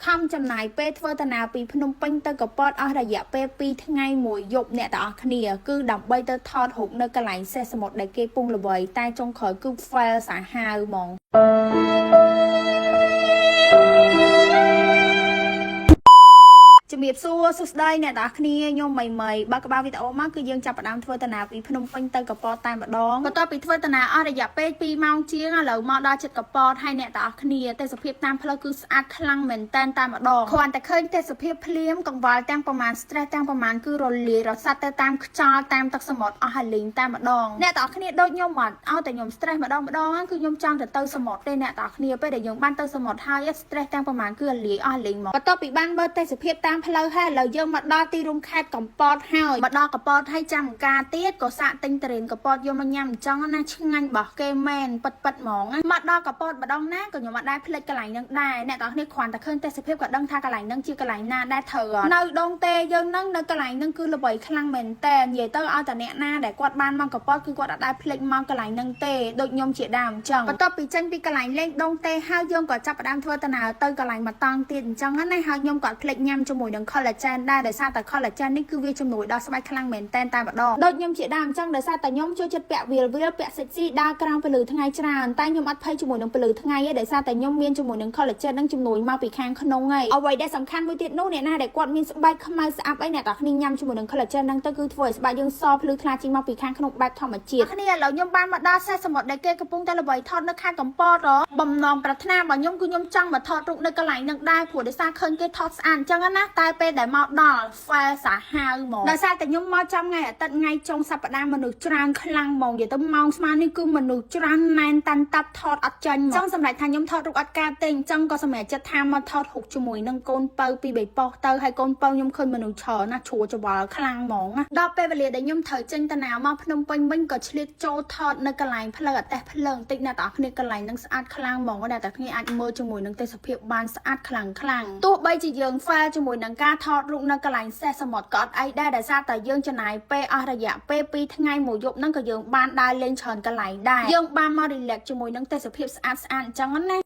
ខំចំណាយពេលធ្វើតាណាពីភ្នំពេញទៅកពតអស់រយៈពេល2ថ្ងៃមួយយប់អ្នកទាំងអស់គ្នាគឺដើម្បីទៅថតរូបនៅកន្លែងសេះសមុទ្រដែលគេពងល្បីតែចុងក្រោយគឺ fail សាហាវហ្មងជំរាបសួរសួស្តីអ្នកទាំងអស់គ្នាខ្ញុំមីបើកក្បាលវីដេអូមកគឺយើងចាប់ផ្ដើមធ្វើតាណាពីភ្នំពេញទៅកពតតែម្ដងបន្ទាប់ពីធ្វើតាណាអស់រយៈពេល2ម៉ោងជាងឥឡូវមកដល់ជិតកពតហើយអ្នកទាំងអស់គ្នាទេសភាពតាមផ្លូវគឺស្អាតខ្លាំងមែនតែនតែម្ដងគ្រាន់តែឃើញទេសភាពភ្លាមកង្វល់ទាំងប្រមាណ stress ទាំងប្រមាណគឺរលាយរសាត់ទៅតាមខ្យល់តាមទឹកសមុទ្រអស់ហើយលេងតែម្ដងអ្នកទាំងអស់គ្នាដូចខ្ញុំអត់ឲ្យតែខ្ញុំ stress ម្ដងគឺខ្ញុំចង់ទៅសមុទ្រទេអ្នកទាំងអស់គ្នាពេលដែលយើងបានទៅសមុទ្រហើយ stress ទាំងប្រមាណគឺលាយអស់លេងមកបន្ទាប់ពីបានមើលទេសភាពតាមផ្លូវហើយឥឡូវយើងមកដល់ទីរួមខេត្តកំពតហើយមកដល់កំពតហើយចាំការទៀតក៏សាកទិញតរេនកំពតយកមកញ៉ាំអញ្ចឹងណាឆ្ងាញ់របស់គេមែនប៉ិតហ្មងមកដល់កំពតម្ដងណាក៏ខ្ញុំអត់ដែរភ្លេចកន្លែងហ្នឹងដែរអ្នកទាំងគ្នាគ្រាន់តែឃើញទេសភាពក៏ដឹងថាកន្លែងហ្នឹងជាកន្លែងណាដែរត្រូវនៅដងទេយើងហ្នឹងនៅកន្លែងហ្នឹងគឺល្បីខ្លាំងមែនតែនិយាយទៅឲ្យតែអ្នកណាដែលគាត់បានមកកំពតគឺគាត់អត់ដែរភ្លេចមកកន្លែងហ្នឹងទេដូចខ្ញុំជាដើមអញ្ចឹងបន្ទាប់ពីចេញពីកន្លែងលេងដងទេហើយយើងក៏ចាប់ផ្ដើមធ្វើដំណើរទៅកន្លែងមកតង់ទៀតអញ្ចឹងណាហើយខ្ញុំក៏ភ្លេចញ៉ាំជាមួយនឹង collagen ដែរដោយសារតែ collagen នេះគឺវាជំនួយដល់ស្បែកខ្លាំងមែនតែនតែម្ដងដូចខ្ញុំជាដើមអញ្ចឹងដោយសារតែខ្ញុំចូលចិត្តពាក់វាលពាក់ sexy ដើរក្រោមពលឺថ្ងៃច្រើនតែខ្ញុំអត់ភ័យជាមួយនឹងពលឺថ្ងៃទេដោយសារតែខ្ញុំមានជាមួយនឹង collagen នឹងជំនួយមកពីខាងក្នុងហើយអ្វីដែលសំខាន់មួយទៀតនោះអ្នកណាដែលគាត់មានស្បែកខ្មៅស្អាប់អីអ្នកទាំងគ្នាញ៉ាំជាមួយនឹង collagen ហ្នឹងទៅគឺធ្វើឲ្យស្បែកយើងសភ្លឺថ្លាជាងមកពីខាងក្នុងបែបធម្មជាតិគ្នាឥឡូវខ្ញុំបានមកដល់សេះសមុទ្រដែលគេកំពុងតែល្បីថតនៅខេត្តកំពតបំណងប្រាថ្នារបស់ខ្ញុំគឺខ្ញុំចង់មកថតរូបនៅកន្លែងហ្នឹងដែរព្រោះដោយសារឃើញគេថតស្អាតអញ្ចឹងណាតែពេលដែលមកដល់ fail សាហាវហ្មងដោយសារតែខ្ញុំមកចំថ្ងៃអាទិត្យថ្ងៃចុងសប្តាហ៍មនុស្សច្រើនខ្លាំងហ្មងនិយាយទៅម៉ោងស្មាននេះគឺមនុស្សច្រើនមែនតាន់តាប់ថតអត់ចាញ់ហ្មងចង់សម្រាប់ថាខ្ញុំថតរូបអត់កើតទេអញ្ចឹងក៏សម្រាប់ចិត្តថាមកថតរូបជាមួយនឹងកូនបើពីបីប៉ុសទៅហើយកូនបើខ្ញុំឃើញមនុស្សច្រើនណាឈួរច្បល់ខ្លាំងហ្មងដល់ពេលវេលាដែលខ្ញុំត្រូវចេញតាណាមកភ្នំពេញវិញក៏ឆ្លៀតចូលថតនៅកន្លែងផ្លូវអាទេសភ្លើងតិចអ្នកទាំងអស់គ្នាកន្លែងហ្នឹងស្អាតខ្លាំងហ្មងអ្នកទាំងគ្នាអាចមើលជាមួយនឹងទេសភាពបានស្អាតខ្លាំងទោះបីជាយើង fail ជាមួយនឹងការថតរូបនៅកន្លែងសេះសមុទ្រក៏អត់អីដែរដោយសារតែយើងចំណាយពេលអស់រយៈពេល2ថ្ងៃមួយយប់ហ្នឹងក៏យើងបានដើរលេងច្រើនកន្លែងដែរយើងបានមក relax ជាមួយនឹងទេសភាពស្អាតអញ្ចឹងណា